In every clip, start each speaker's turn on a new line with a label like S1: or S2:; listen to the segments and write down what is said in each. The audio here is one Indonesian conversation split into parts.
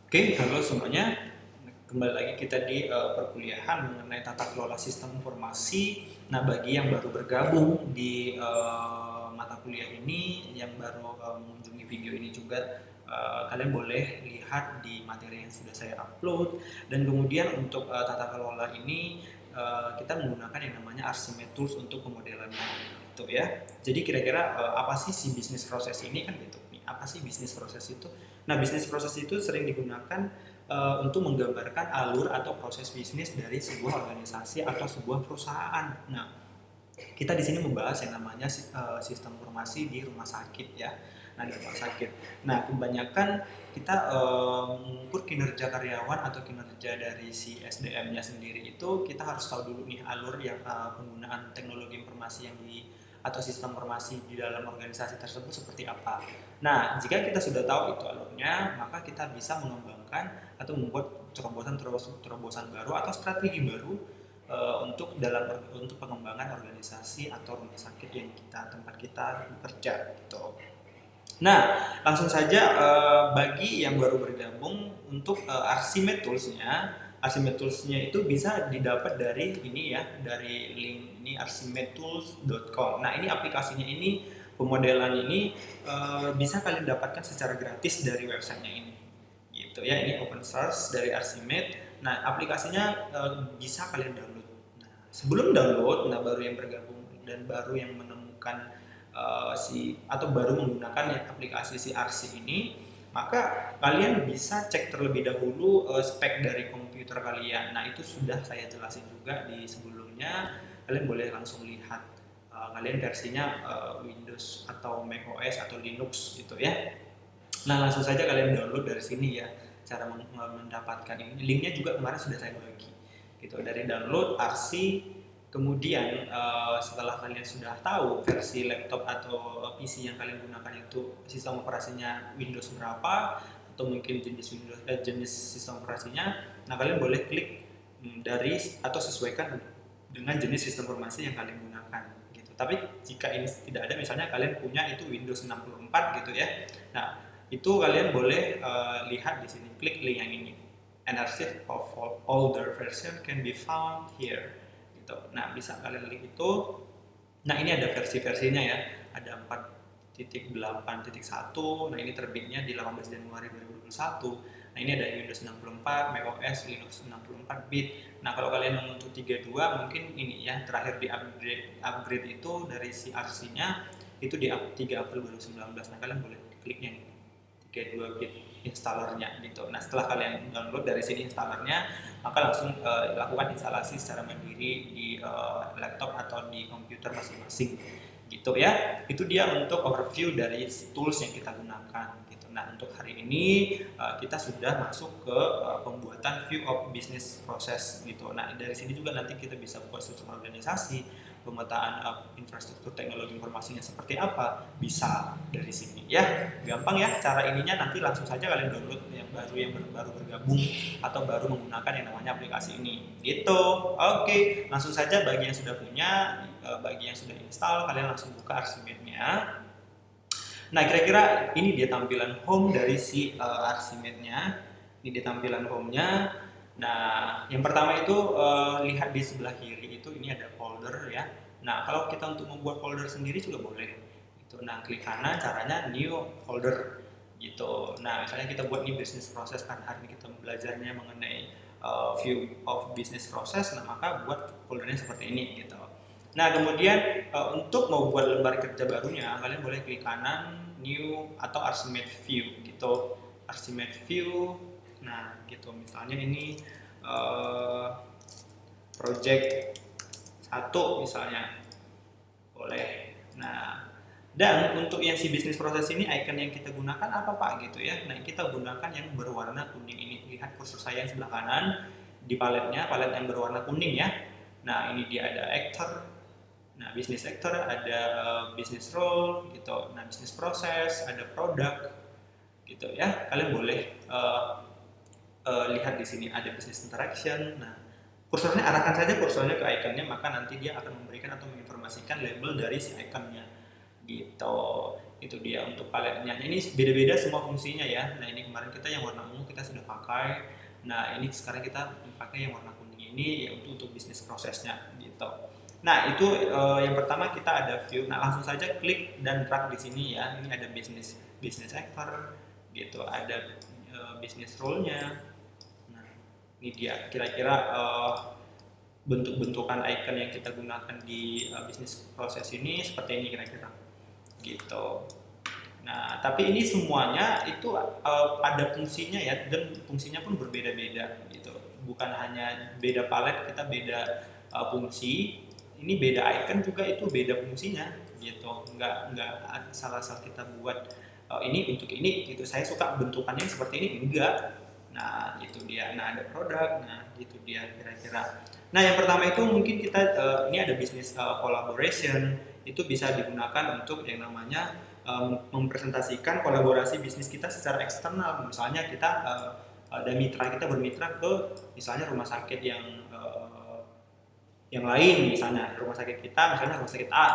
S1: Oke, halo semuanya. Kembali lagi kita di perkuliahan mengenai tata kelola sistem informasi. Nah, bagi yang baru bergabung di mata kuliah ini, yang baru mengunjungi video ini juga, kalian boleh lihat di materi yang sudah saya upload. Dan kemudian untuk tata kelola ini, kita menggunakan yang namanya Archimate Tools untuk pemodelannya. Gitu ya. Jadi kira-kira apa sih si bisnis proses ini kan gitu. Apa sih bisnis proses itu? Nah, bisnis proses itu sering digunakan untuk menggambarkan alur atau proses bisnis dari sebuah organisasi atau sebuah perusahaan. Nah, kita di sini membahas yang namanya sistem informasi di rumah sakit ya. Nah, di rumah sakit. Nah, kebanyakan kita mengukur kinerja karyawan atau kinerja dari si SDM-nya sendiri itu kita harus tahu dulu nih alur yang penggunaan teknologi informasi yang di atau sistem informasi di dalam organisasi tersebut seperti apa. Nah, jika kita sudah tahu itu alurnya, maka kita bisa mengembangkan atau membuat terobosan baru atau strategi baru untuk pengembangan organisasi atau rumah sakit yang tempat kita bekerja gitu. Nah, langsung saja bagi yang baru bergabung untuk Archimate Tools-nya, Archimate Tools-nya itu bisa didapat dari ini ya, dari link ini archimetools.com. Nah, ini aplikasinya ini, pemodelan ini bisa kalian dapatkan secara gratis dari websitenya ini. Gitu ya, ini open source dari Archimate. Nah, aplikasinya bisa kalian download. Nah, sebelum download, nah baru yang bergabung dan baru yang menemukan atau baru menggunakan aplikasi si Arsi ini, maka kalian bisa cek terlebih dahulu spek dari komputer kalian. Nah, itu sudah saya jelasin juga di sebelumnya. Kalian boleh langsung lihat kalian versinya Windows atau Mac OS atau Linux gitu ya. Nah, langsung saja kalian download dari sini ya. Cara mendapatkan ini, linknya juga kemarin sudah saya bagi. Gitu, dari download RC. Kemudian setelah kalian sudah tahu versi laptop atau PC yang kalian gunakan itu sistem operasinya Windows berapa atau mungkin jenis sistem operasinya, nah kalian boleh klik dari atau sesuaikan dengan jenis sistem informasi yang kalian gunakan gitu. Tapi jika ini tidak ada, misalnya kalian punya itu Windows 64 gitu ya. Nah, itu kalian boleh lihat di sini, klik link yang ini. An archive of older version can be found here gitu. Nah, bisa kalian klik itu. Nah, ini ada versi-versinya ya, ada 4.8.1. Nah, ini terbitnya di 18 Januari 2021. Nah, ini ada Windows 64, macOS, Linux 64 bit. Nah, kalau kalian mau untuk 32 mungkin ini ya, terakhir di upgrade itu dari si RC-nya itu di 3 April 2019. Nah, kalian boleh kliknya ini 32 bit installernya gitu. Nah, setelah kalian download dari sini installernya, maka langsung lakukan instalasi secara mandiri di laptop atau di komputer masing-masing gitu ya. Itu dia untuk overview dari tools yang kita gunakan gitu. Nah, untuk hari ini kita sudah masuk ke pembuatan view of business process gitu. Nah, dari sini juga nanti kita bisa buat struktur organisasi, pemetaan infrastruktur teknologi informasinya seperti apa, bisa dari sini ya. Gampang ya cara ininya, nanti langsung saja kalian download yang baru bergabung atau baru menggunakan yang namanya aplikasi ini gitu. Oke, langsung saja bagi yang sudah punya, bagi yang sudah install, kalian langsung buka Archimate-nya. Nah, kira-kira ini dia tampilan home dari si Archimate-nya. Ini dia tampilan home-nya. Nah, yang pertama itu lihat di sebelah kiri itu, ini ada folder ya. Nah, kalau kita untuk membuat folder sendiri juga boleh. Itu. Nah, klik kanan, caranya new folder gitu. Nah, misalnya kita buat ini business process, kan hari ini kita belajarnya mengenai view of business process, nah maka buat foldernya seperti ini gitu. Nah, kemudian untuk mau buat lembar kerja barunya, kalian boleh klik kanan, new atau Archimate view gitu. Archimate view. Nah, gitu. Misalnya ini project 1 misalnya. Boleh. Nah, dan untuk yang si bisnis proses ini, icon yang kita gunakan apa Pak gitu ya. Nah, kita gunakan yang berwarna kuning ini. Lihat kursor saya yang sebelah kanan di paletnya, palet yang berwarna kuning ya. Nah, ini dia ada actor. Nah, bisnis sector ada business role gitu. Nah, bisnis proses, ada produk gitu ya. Kalian boleh lihat di sini ada business interaction. Nah, kursornya arahkan saja kursornya ke ikonnya, maka nanti dia akan memberikan atau menginformasikan label dari si ikonnya gitu. Itu dia untuk paletnya. Ini beda-beda semua fungsinya ya. Nah ini kemarin kita yang warna ungu kita sudah pakai. Nah ini sekarang kita pakai yang warna kuning ini ya untuk bisnis prosesnya gitu. Nah itu yang pertama kita ada view. Nah langsung saja klik dan drag di sini ya. Ini ada bisnis sector gitu, ada bisnis role-nya. Nah ini dia kira-kira bentuk-bentukan icon yang kita gunakan di bisnis proses ini seperti ini kira-kira gitu. Nah, tapi ini semuanya itu ada fungsinya ya, dan fungsinya pun berbeda-beda gitu. Bukan hanya beda palet, kita beda fungsi. Ini beda icon juga itu beda fungsinya gitu. Nggak salah-salah kita buat ini untuk ini gitu. Saya suka bentukannya seperti ini, enggak. Nah, itu dia. Nah, ada produk. Nah, itu dia kira-kira. Nah, yang pertama itu mungkin kita ini ada bisnis collaboration. Itu bisa digunakan untuk yang namanya mempresentasikan kolaborasi bisnis kita secara eksternal. Misalnya kita ada mitra, kita bermitra ke misalnya rumah sakit yang lain, misalnya rumah sakit kita, misalnya rumah sakit A.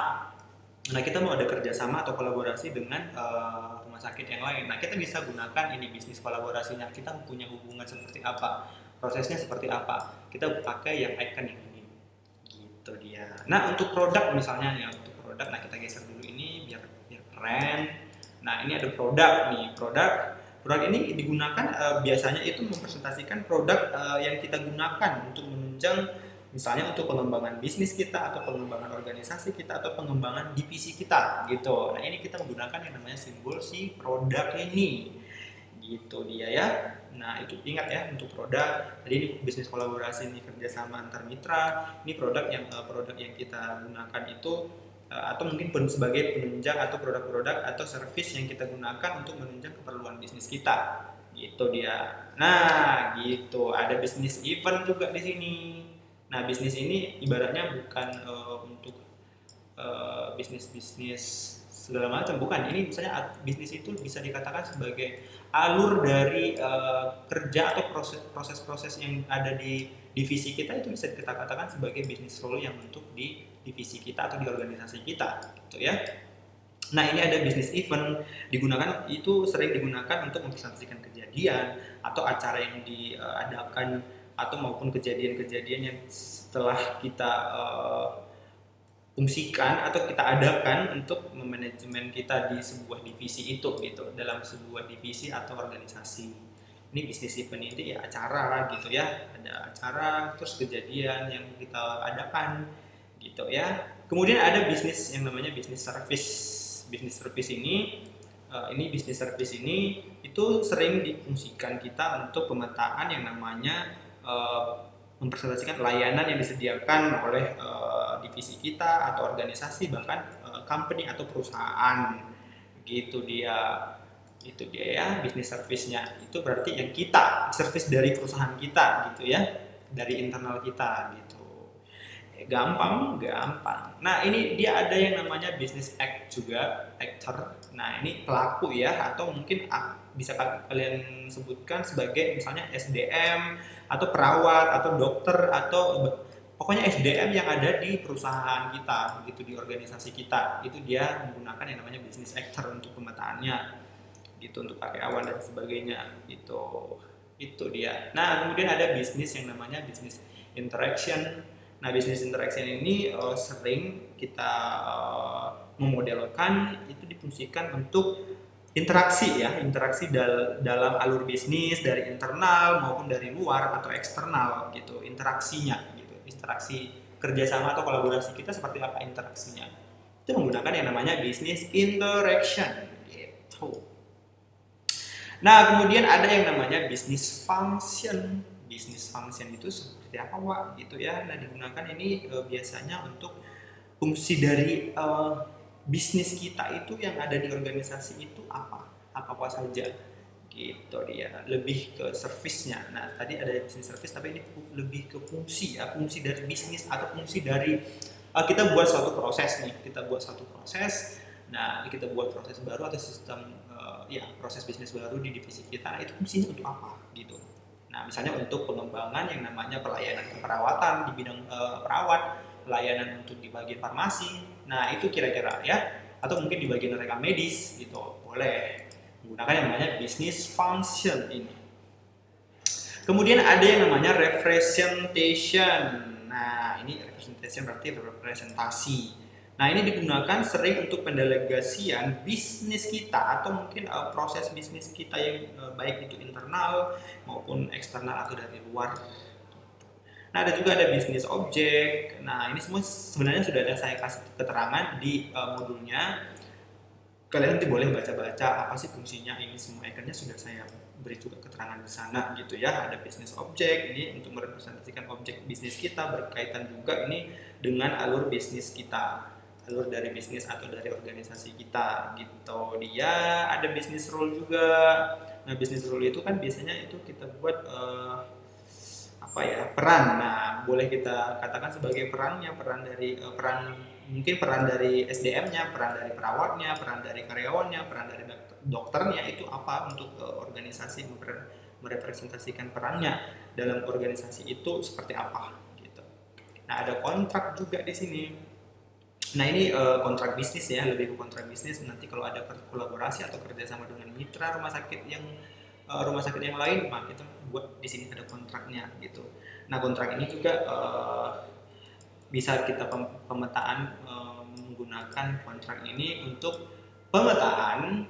S1: Nah kita mau ada kerjasama atau kolaborasi dengan rumah sakit yang lain. Nah kita bisa gunakan ini bisnis kolaborasinya. Kita punya hubungan seperti apa, prosesnya seperti apa. Kita pakai yang icon yang ini. Gitu dia. Nah untuk produk misalnya nih, untuk produk, nah kita geser dulu ini biar keren. Nah ini ada produk nih, produk ini digunakan biasanya itu mempresentasikan produk yang kita gunakan untuk menunjang misalnya untuk pengembangan bisnis kita atau pengembangan organisasi kita atau pengembangan divisi kita gitu. Nah ini kita menggunakan yang namanya simbol si produk ini gitu dia ya. Nah itu ingat ya untuk produk tadi ini bisnis kolaborasi, ini kerjasama antar mitra, ini produk yang kita gunakan itu atau mungkin sebagai penunjang atau produk-produk atau service yang kita gunakan untuk menunjang keperluan bisnis kita gitu dia. Nah gitu ada bisnis event juga di sini. Nah bisnis ini ibaratnya bukan untuk bisnis-bisnis segala macam, bukan. Ini misalnya bisnis itu bisa dikatakan sebagai alur dari kerja atau proses-proses yang ada di divisi kita, itu bisa kita katakan sebagai bisnis role yang untuk di divisi kita atau di organisasi kita gitu ya. Nah ini ada bisnis event, digunakan itu sering digunakan untuk mempresentasikan kejadian atau acara yang diadakan atau maupun kejadian-kejadian yang setelah kita fungsikan atau kita adakan untuk manajemen kita di sebuah divisi itu gitu, dalam sebuah divisi atau organisasi. Ini bisnis event ini ya acara gitu ya, ada acara terus kejadian yang kita adakan gitu ya. Kemudian ada bisnis yang namanya bisnis service. Bisnis service ini bisnis service ini itu sering difungsikan kita untuk pemetaan yang namanya mempresentasikan layanan yang disediakan oleh divisi kita atau organisasi, bahkan company atau perusahaan gitu dia. Itu dia ya bisnis service-nya. Itu berarti yang kita service dari perusahaan kita gitu ya, dari internal kita gitu. Gampang. Nah ini dia ada yang namanya bisnis actor. Nah ini pelaku ya, atau mungkin bisa kalian sebutkan sebagai misalnya SDM atau perawat atau dokter atau pokoknya SDM yang ada di perusahaan kita gitu, di organisasi kita. Itu dia menggunakan yang namanya bisnis actor untuk pemetaannya gitu, untuk karyawan dan sebagainya gitu. Itu dia. Nah kemudian ada bisnis yang namanya bisnis interaction. Nah bisnis interaction ini sering kita memodelkan itu difungsikan untuk interaksi ya, interaksi dalam alur bisnis dari internal maupun dari luar atau eksternal gitu, interaksinya gitu, interaksi kerjasama atau kolaborasi kita seperti apa interaksinya. Itu menggunakan yang namanya bisnis interaction gitu. Nah kemudian ada yang namanya bisnis function. Bisnis function itu seperti apa Pak gitu ya. Nah digunakan ini biasanya untuk fungsi dari bisnis kita itu yang ada di organisasi itu apa saja gitu dia, lebih ke service-nya. Nah tadi ada bisnis service, tapi ini lebih ke fungsi ya, fungsi dari bisnis atau fungsi dari kita buat suatu proses nih, nah kita buat proses baru atau sistem proses bisnis baru di divisi kita. Nah itu fungsinya untuk apa gitu. Nah misalnya untuk pengembangan yang namanya pelayanan keperawatan di bidang perawat, pelayanan untuk di bagian farmasi. Nah itu kira-kira ya. atau mungkin di bagian rekam medis gitu, boleh menggunakan yang namanya business function ini. Kemudian ada yang namanya representation. Nah, ini representation berarti representasi. Nah, ini digunakan sering untuk pendelegasian bisnis kita atau mungkin proses bisnis kita yang baik itu internal maupun eksternal atau dari luar. Nah, ada juga ada bisnis objek. Nah, ini semua sebenarnya sudah ada saya kasih keterangan di modulnya. Kalian nanti boleh baca-baca apa sih fungsinya, ini semua ikonnya sudah saya beri juga keterangan di sana gitu ya. Ada bisnis objek ini untuk merepresentasikan objek bisnis kita, berkaitan juga ini dengan alur bisnis kita, alur dari bisnis atau dari organisasi kita gitu. Dia ada bisnis rule juga. Nah, bisnis rule itu kan biasanya itu kita buat peran. Nah, boleh kita katakan sebagai perannya, peran dari mungkin peran dari SDM-nya, peran dari perawatnya, peran dari karyawannya, peran dari dokternya, itu apa untuk organisasi merepresentasikan perannya dalam organisasi itu seperti apa gitu. Nah, ada kontrak juga di sini. Nah, ini kontrak bisnis ya, lebih ke kontrak bisnis. Nanti kalau ada kolaborasi atau kerjasama dengan mitra rumah sakit yang lain, nah kita buat di sini ada kontraknya gitu. Nah, kontrak ini juga bisa kita pemetaan menggunakan kontrak ini untuk pemetaan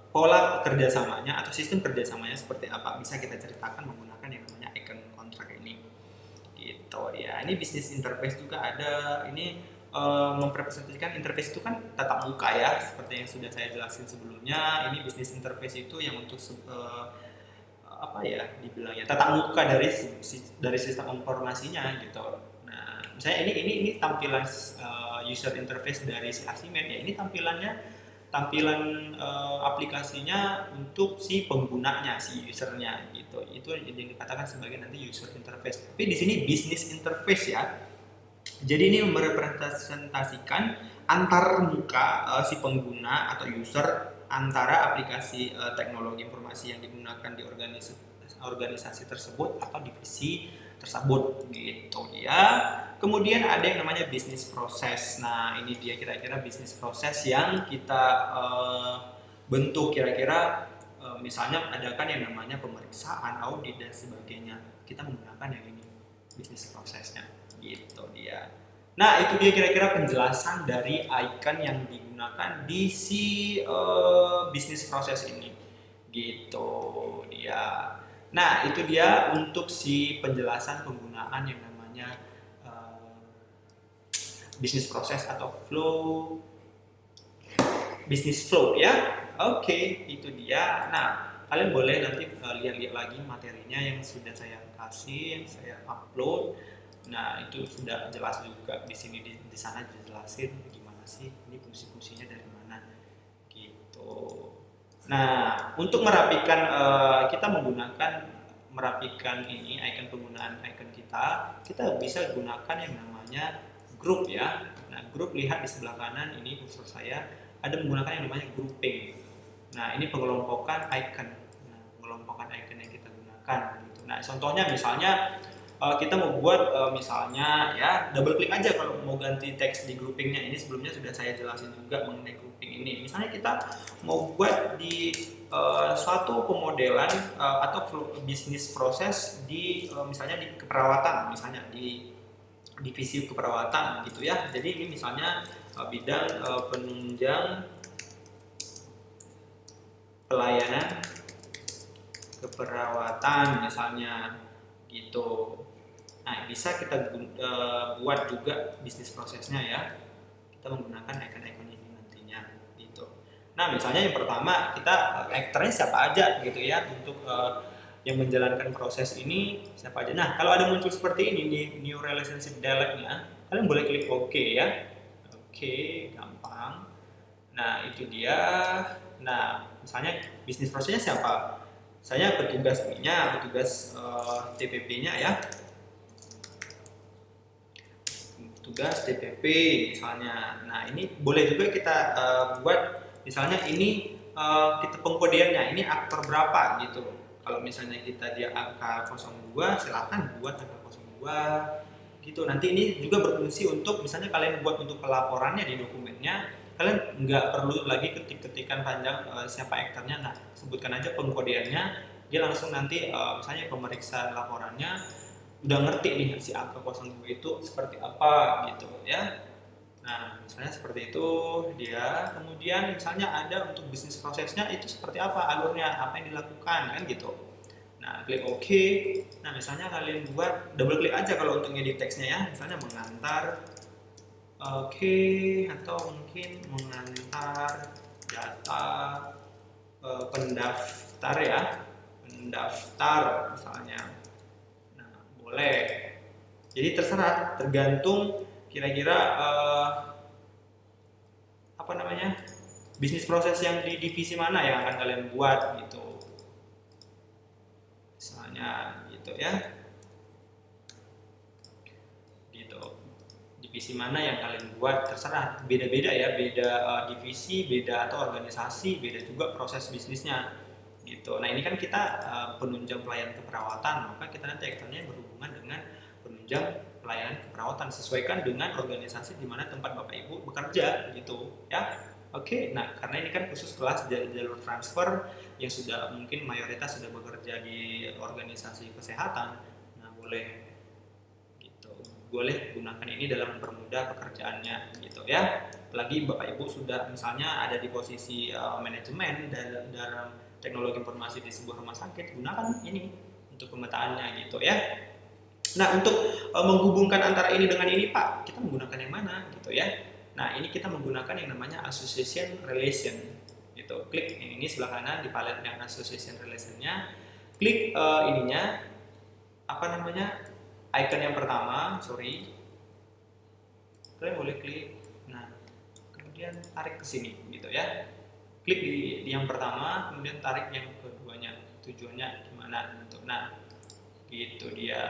S1: pola kerjasamanya atau sistem kerjasamanya seperti apa, bisa kita ceritakan menggunakan yang namanya icon kontrak ini gitu ya. Ini bisnis interface juga ada. Ini memrepresentasikan interface itu kan tatap muka ya, seperti yang sudah saya jelasin sebelumnya. Ini bisnis interface itu yang untuk dibilangnya tatap muka dari sistem informasinya gitu. Nah, misalnya ini tampilan user interface dari si Asimen ya. Ini tampilan aplikasinya untuk si penggunanya, si usernya gitu. Itu yang dikatakan sebagai nanti user interface. Tapi di sini business interface ya. Jadi ini merepresentasikan antar muka si pengguna atau user antara aplikasi teknologi informasi yang digunakan di organisasi tersebut atau divisi tersebut gitu ya. Kemudian ada yang namanya bisnis proses. Nah, ini dia kira-kira bisnis proses yang kita bentuk kira-kira misalnya ada kan yang namanya pemeriksaan, audit dan sebagainya. Kita menggunakan yang ini bisnis prosesnya gitu dia. Nah, itu dia kira-kira penjelasan dari icon yang digunakan di si bisnis proses ini gitu dia. Nah, itu dia untuk si penjelasan penggunaan yang namanya bisnis proses atau bisnis flow ya. Oke, itu dia. Nah, kalian boleh nanti lihat-lihat lagi materinya yang sudah saya kasih, yang saya upload. Nah, itu sudah jelas juga di sini di sana dijelasin gimana sih ini fungsi-fungsinya dari mana gitu. Nah, untuk merapikan kita merapikan ini icon penggunaan icon kita bisa gunakan yang namanya group ya. Nah, group lihat di sebelah kanan ini kursor saya ada menggunakan yang namanya grouping. Nah, ini pengelompokan icon. Nah, pengelompokan icon yang kita gunakan gitu. Nah, contohnya misalnya kita mau buat misalnya ya double klik aja kalau mau ganti teks di groupingnya. Ini sebelumnya sudah saya jelasin juga mengenai grouping ini. Misalnya kita mau buat di suatu pemodelan atau bisnis proses di misalnya di keperawatan, misalnya di divisi keperawatan gitu ya. Jadi ini misalnya bidang penunjang pelayanan keperawatan misalnya gitu. Nah, bisa kita buat juga bisnis prosesnya ya. Kita menggunakan icon-icon ini nantinya gitu. Nah, misalnya yang pertama kita aktornya siapa aja gitu ya untuk yang menjalankan proses ini siapa aja. Nah, kalau ada muncul seperti ini di new relationship dialog-nya, kalian boleh klik OK ya. Oke, gampang. Nah, itu dia. Nah, misalnya bisnis prosesnya siapa? Saya petugas ini-nya, petugas TPP-nya ya. Tugas TPP misalnya. Nah, ini boleh juga kita buat misalnya ini kita pengkodeannya ini aktor berapa gitu. Kalau misalnya dia angka 02, silakan buat angka 02 gitu. Nanti ini juga berfungsi untuk misalnya kalian buat untuk pelaporannya di dokumennya, kalian nggak perlu lagi ketik-ketikan panjang siapa aktornya. Nah, sebutkan aja pengkodeannya, dia langsung nanti misalnya pemeriksa laporannya udah ngerti nih si angka 02 itu seperti apa gitu ya. Nah, misalnya seperti itu dia. Kemudian misalnya ada untuk bisnis prosesnya itu seperti apa alurnya, apa yang dilakukan kan gitu. Nah, klik OK. Nah, misalnya kalian buat double klik aja kalau untuk ngedit teksnya ya. Misalnya mengantar OK atau mungkin mengantar data pendaftar ya. Pendaftar misalnya. Nah, boleh. Jadi terserah, tergantung kira-kira apa namanya bisnis proses yang di divisi mana yang akan kalian buat gitu. Misalnya gitu ya, gitu. Divisi mana yang kalian buat terserah, beda-beda ya, beda divisi, beda atau organisasi, beda juga proses bisnisnya gitu. Nah ini kan kita penunjang pelayanan keperawatan, maka kita nanti aktornya berhubungan dengan penunjang pelayanan keperawatan, sesuaikan dengan organisasi di mana tempat Bapak Ibu bekerja gitu ya. Oke, nah karena ini kan khusus kelas jalur transfer yang sudah mungkin mayoritas sudah bekerja di organisasi kesehatan, nah boleh gitu, boleh gunakan ini dalam mempermudah pekerjaannya gitu ya. Apalagi Bapak Ibu sudah misalnya ada di posisi manajemen dalam teknologi informasi di sebuah rumah sakit, gunakan ini untuk pemetaannya gitu ya. Nah, untuk menghubungkan antara ini dengan ini, Pak, kita menggunakan yang mana gitu ya. Nah, ini kita menggunakan yang namanya association relation gitu. Klik yang ini sebelah kanan di palet yang association relation-nya. Klik ininya apa namanya? Icon yang pertama, sorry. Kalian boleh klik. Nah, kemudian tarik ke sini gitu ya. Klik di yang pertama, kemudian tarik yang keduanya. Tujuannya gimana gitu. Nah, gitu dia.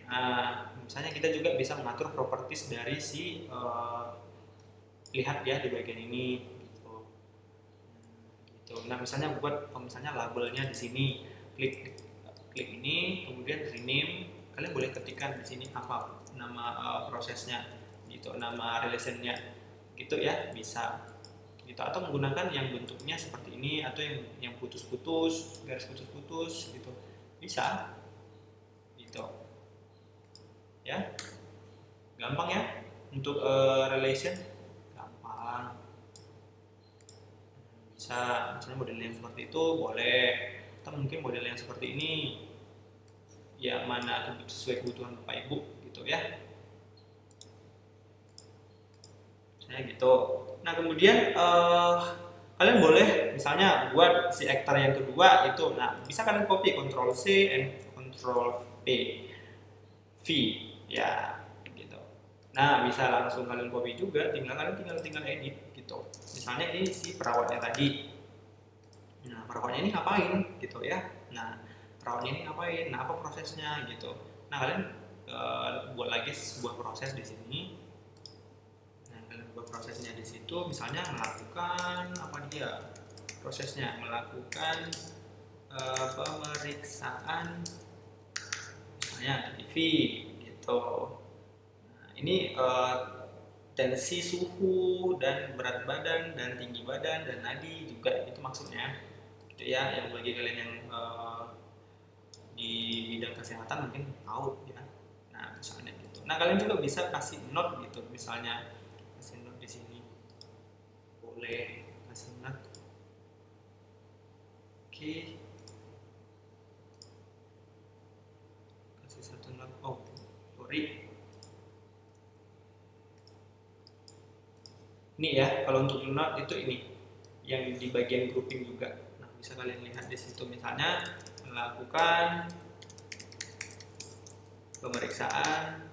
S1: Nah, misalnya kita juga bisa mengatur properties dari si lihat ya di bagian ini gitu. Gitu. Nah, misalnya buat misalnya labelnya di sini, klik klik ini, kemudian rename, kalian boleh ketikkan di sini apa nama prosesnya gitu, nama relationnya gitu ya, bisa gitu, atau menggunakan yang bentuknya seperti ini atau yang putus-putus, garis putus-putus gitu, bisa gitu ya. Gampang ya untuk relation, gampang. Bisa misalnya model yang seperti itu boleh, atau mungkin model yang seperti ini ya, mana sesuai kebutuhan Bapak Ibu gitu ya. Misalnya gitu. Nah kemudian kalian boleh misalnya buat si aktor yang kedua itu, nah bisa kalian copy Ctrl C and Ctrl V V ya gitu. Nah bisa langsung kalian copy juga, tinggal edit gitu. Misalnya ini si perawatnya tadi. Nah perawatnya ini ngapain gitu ya. Nah perawatnya ini ngapain, nah apa prosesnya gitu. Nah kalian buat lagi sebuah proses di sini. Nah kalian buat prosesnya di situ, misalnya melakukan apa dia prosesnya, melakukan pemeriksaan misalnya TV gitu. Nah, ini tensi, suhu, dan berat badan, dan tinggi badan, dan nadi juga itu maksudnya gitu ya. Yang bagi kalian yang di bidang kesehatan mungkin tahu ya. Nah misalnya gitu. Nah kalian juga bisa kasih note gitu, misalnya kasih note di sini, boleh kasih note. Oke, kasih satu note. Oh sorry, ini ya kalau untuk note itu ini yang di bagian grouping juga. Nah bisa kalian lihat di situ, misalnya melakukan pemeriksaan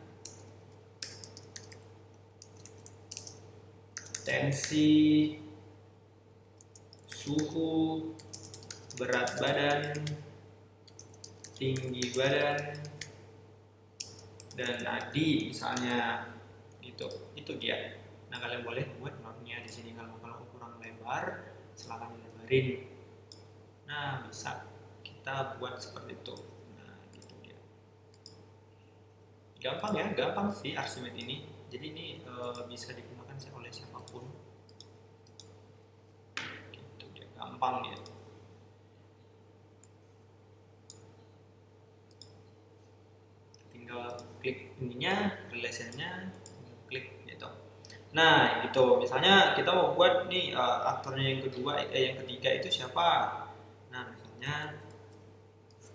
S1: tensi, suhu, berat badan, tinggi badan, dan nadi misalnya gitu. Itu dia. Nah kalian boleh buat notnya di sini, kalau kurang lebar silahkan dilebarin. Nah bisa kita buat seperti itu. Nah gitu dia Gampang ya, gampang sih Archimedes ini. Jadi ini bisa digunakan oleh siapapun. Gitu, dia gampang dia. Tinggal klik ininya, relationnya, klik gitu. Nah, gitu. Misalnya kita mau buat nih aktornya yang kedua, yang ketiga itu siapa? Nah, misalnya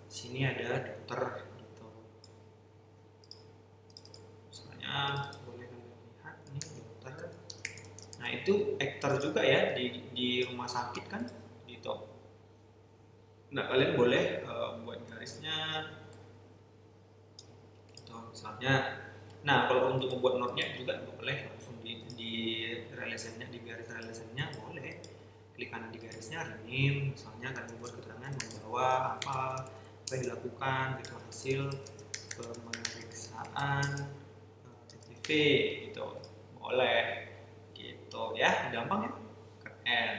S1: sini ada dokter gitu. Misalnya boleh kalian lihat nih dokter. Nah, itu aktor juga ya di rumah sakit kan gitu. Nah, kalian boleh buat garisnya gitu misalnya. Nah, kalau untuk membuat notnya juga boleh langsung di relationnya, di garis relationnya boleh klik kanan di garisnya rename, misalnya kalian membuat keterangan membawa apa yang dilakukan gitu, hasil pemeriksaan TTV gitu boleh gitu ya, gampang ya, keren.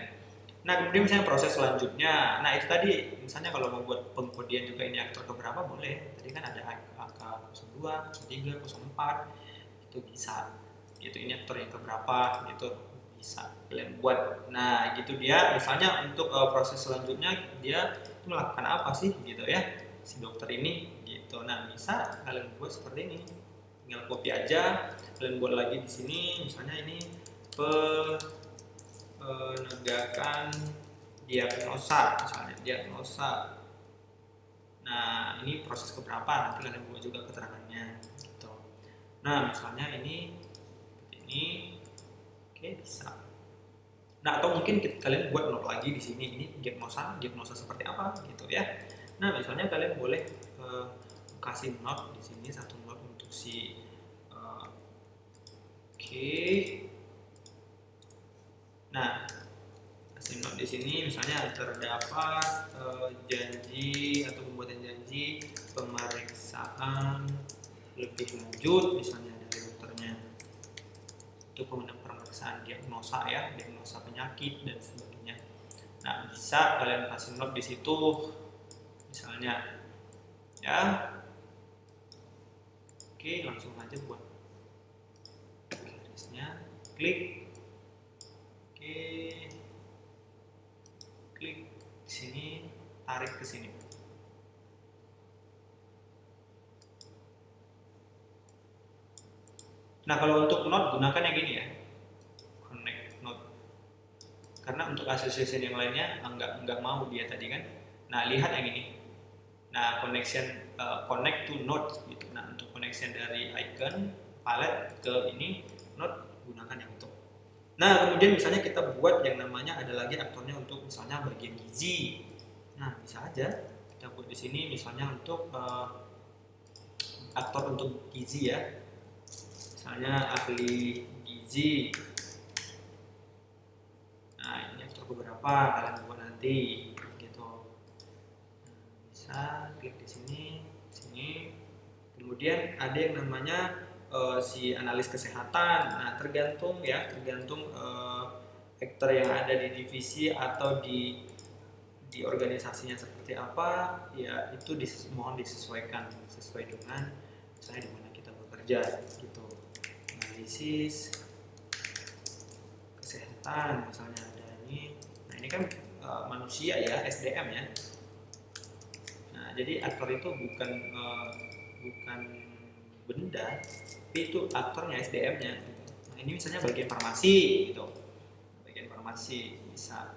S1: Nah, kemudian misalnya proses selanjutnya, nah itu tadi misalnya kalau mau buat pengkodian juga ini aktor keberapa boleh, tadi kan ada angka 02, 03, 04 itu bisa gitu, ini aktor yang keberapa gitu bisa kalian buat. Nah gitu dia misalnya untuk proses selanjutnya dia melakukan apa sih gitu ya si dokter ini gitu. Nah bisa kalian buat seperti ini, tinggal copy aja, kalian buat lagi di sini misalnya ini penegakan diagnosa misalnya diagnosa. Nah ini proses keberapa, nanti kalian buat juga keterangannya gitu. Nah misalnya ini oke bisa. Nah atau mungkin kalian buat note lagi di sini, ini diagnosa seperti apa gitu ya. Nah misalnya kalian boleh kasih note di sini, satu note untuk si oke. Nah kasih note di sini misalnya terdapat janji atau pembuatan janji pemeriksaan lebih lanjut misalnya dari dokternya untuk pemeriksaan diagnosa ya, diagnosa penyakit dan sebagainya. Nah bisa kalian kasih note di situ misalnya ya. Oke langsung aja buat garisnya, klik. Oke klik di sini, tarik ke sini. Nah kalau untuk note gunakan yang gini ya, connect note, karena untuk association yang lainnya nggak mau dia tadi kan. Nah lihat yang ini, nah connection connect to note gitu. Nah untuk connection dari icon palette ke ini note gunakan yang itu. Nah kemudian misalnya kita buat yang namanya ada lagi aktornya untuk misalnya bagian gizi. Nah bisa aja kita buat di sini misalnya untuk aktor untuk gizi ya, misalnya ahli gizi. Nah ini aktor beberapa kalian buat nanti gitu. Nah, bisa klik di sini, sini. Kemudian ada yang namanya si analis kesehatan. Nah tergantung ya, tergantung aktor yang ada di divisi atau di organisasinya seperti apa ya, itu mohon disesuaikan sesuai dengan misalnya di mana kita bekerja gitu. Analisis kesehatan misalnya ada ini. Nah ini kan manusia ya, SDM ya. Nah jadi aktor itu bukan benda, tapi itu aktornya, SDM-nya gitu. Nah ini misalnya bagian farmasi gitu, bagian farmasi bisa.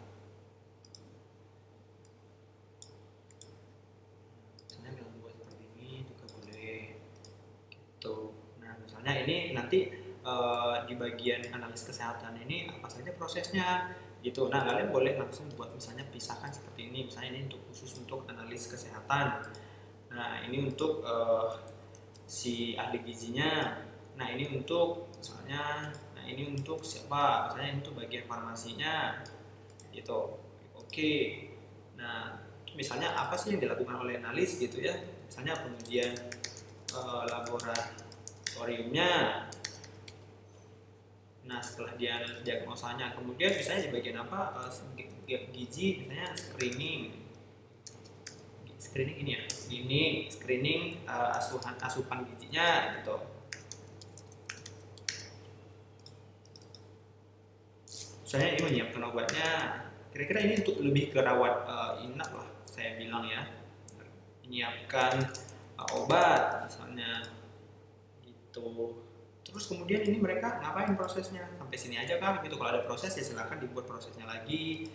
S1: Misalnya kalau buat seperti ini juga boleh gitu. Nah misalnya ini nanti di bagian analis kesehatan ini apa saja prosesnya gitu. Nah kalian boleh langsung buat misalnya pisahkan seperti ini, misalnya ini untuk khusus untuk analis kesehatan. Nah ini untuk si ahli gizinya. Nah ini untuk misalnya, nah ini untuk siapa, misalnya ini untuk bagian farmasinya gitu. Oke. Nah misalnya apa sih yang dilakukan oleh analis gitu ya, misalnya pengujian laboratoriumnya. Nah setelah dia diagnosanya, kemudian misalnya di bagian apa gizi, misalnya screening screening ini ya, ini screening asupan gizinya gitu. Misalnya ini menyiapkan obatnya, kira-kira ini untuk lebih ke rawat inap lah saya bilang ya, menyiapkan obat misalnya gitu. Terus kemudian ini mereka ngapain prosesnya, sampai sini aja kah gitu. Kalau ada proses ya silahkan dibuat prosesnya lagi,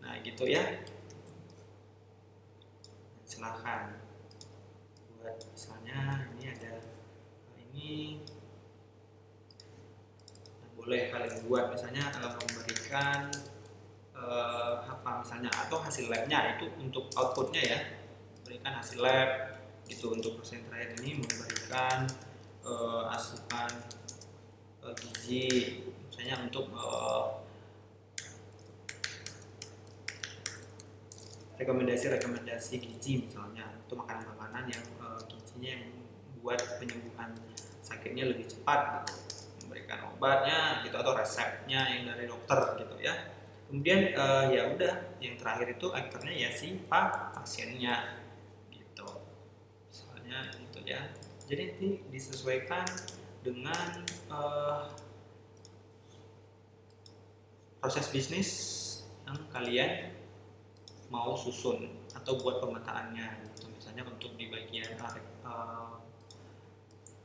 S1: nah gitu ya, silahkan buat. Misalnya ini ada ini, nah, boleh kalian buat misalnya memberikan apa misalnya, atau hasil labnya itu untuk outputnya ya, berikan hasil lab gitu. Untuk persen terakhir ini memberikan asupan gizi misalnya untuk rekomendasi gizi misalnya, itu makanan-makanan yang gizinya yang buat penyembuhan sakitnya lebih cepat gitu, memberikan obatnya gitu atau resepnya yang dari dokter gitu ya. Kemudian ya udah, yang terakhir itu akhirnya ya si pasiennya gitu misalnya gitu ya. Jadi nanti disesuaikan dengan proses bisnis yang kalian mau susun atau buat pemetaannya gitu. Misalnya untuk di bagian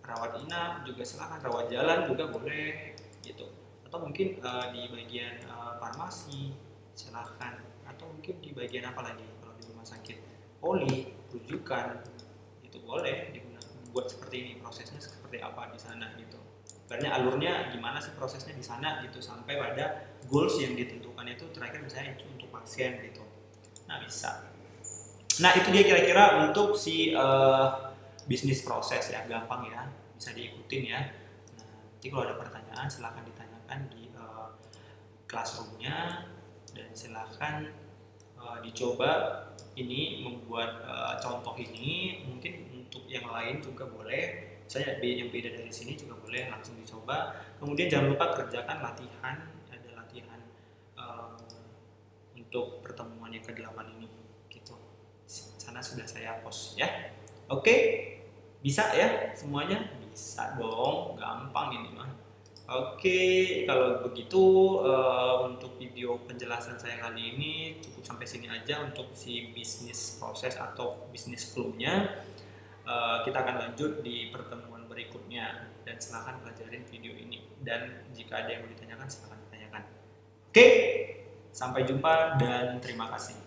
S1: rawat inap juga silahkan, rawat jalan juga boleh gitu, atau mungkin di bagian farmasi silahkan, atau mungkin di bagian apa lagi kalau di rumah sakit, poli, rujukan, itu boleh digunakan buat seperti ini. Prosesnya seperti apa di sana gitu, karena alurnya gimana sih prosesnya di sana gitu, sampai pada goals yang ditentukan itu terakhir misalnya itu untuk pasien gitu. Nah bisa. Nah itu dia kira-kira untuk si bisnis proses ya, gampang ya, bisa diikutin ya. Nah, nanti kalau ada pertanyaan silahkan ditanyakan di classroomnya, dan silahkan dicoba ini membuat contoh ini. Mungkin untuk yang lain juga boleh, saya yang beda dari sini juga boleh langsung dicoba. Kemudian jangan lupa kerjakan latihan, ada latihan untuk pertemuan yang ke-8 ini gitu. Sana sudah saya post ya. Oke, bisa ya semuanya? Bisa dong, gampang ini mah. Oke, kalau begitu untuk video penjelasan saya kali ini cukup sampai sini aja untuk si bisnis proses atau bisnis flow-nya. Kita akan lanjut di pertemuan berikutnya, dan silahkan pelajarin video ini, dan jika ada yang mau ditanyakan silahkan ditanyakan. Oke, sampai jumpa dan terima kasih.